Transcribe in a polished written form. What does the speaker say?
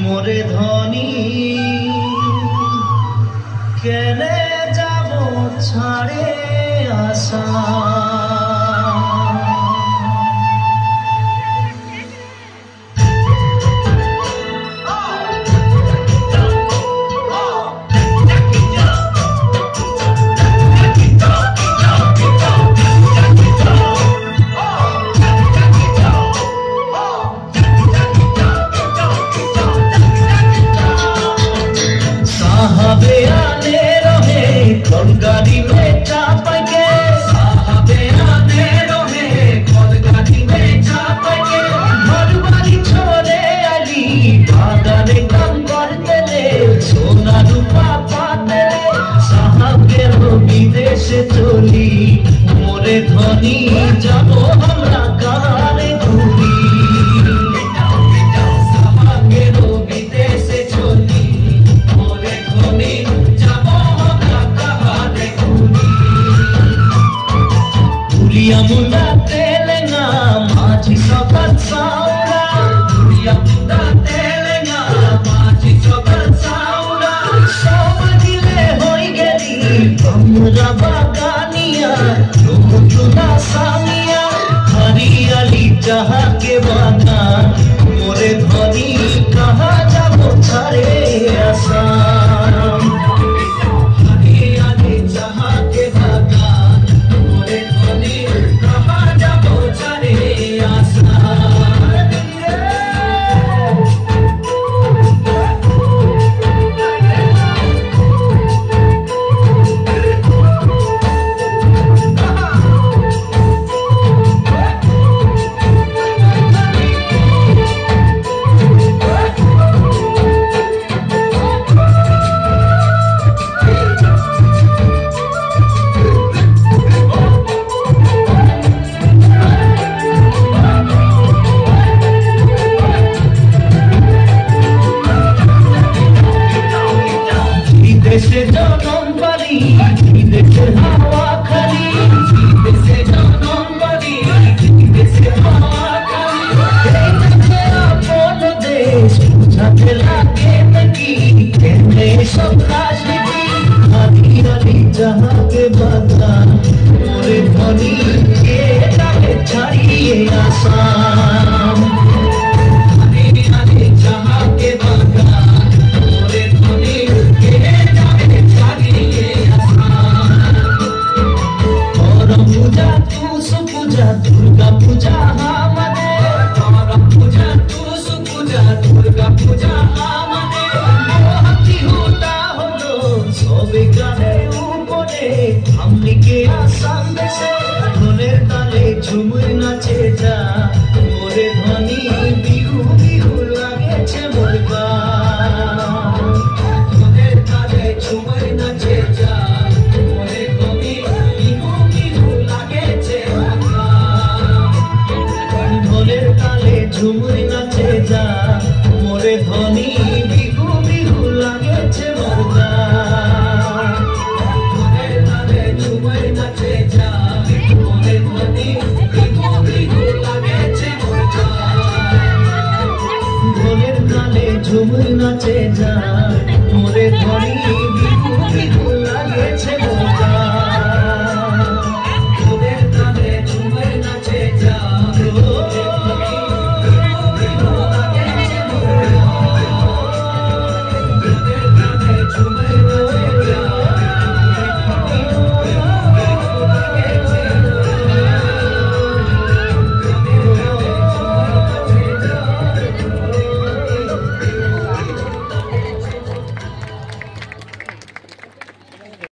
মোরে ধনী কেনে যাব ছাড়ে আসা गाड़ी में चाप के साहबे आने रहे खुद गाड़ी में चाप के घर बाड़ी छोड़े आली बागाने काम करते ले सोना रूपा पाते साहब के विदेशे चली मोरे धनी जाबो हमरा कारे घूरी साहब के विदेशे चली मोरे धनी मुंडा तेलंगा माझी सोबत सावरा मुंडा तेलंगा माझी सोबत सावरा सब दिले होई गेली हमरा बागानिया तुमना सामिया हरियाली जहाँ के बागान मोरे धनी कहाँ जाबो छाड़े आसाम हरियाली जहाँ के बागान मोरे धनी से जनम बली विदेशे हवा खली विदेशे जनम बली विदेशे हवा खली देशे अपन देश बुझाते लागे नकी केने सब राजनीति हरियाली जहाँ के बागान मोरे धनी के जाके छाड़िए आसाम हरियाली जहाँ के बागान मोरे धनी दुर्गा पूजा हमने दुर्गा पूजा हमने मोहती होता हलो सबे गाने ऊपरे हमने के आसाम से ढोलेर ताले झुमुर नाचे जा मोरे धनी बिहू बिहू लागे छे मोर गान ढोलेर ताले झुमुर नाचे जा मोरे धनी बिहू बिहू लागे छे झुमुर नाचे जा मोरे धनी बिहू बिहू लागे छे मोर गान मोरे ताले झुमुर नाचे जा मोरे धनी बिहू बिहू लागे छे मोर गान ढोलेर ताले झुमुर नाचे जा मोरे धनी बिहू बिहू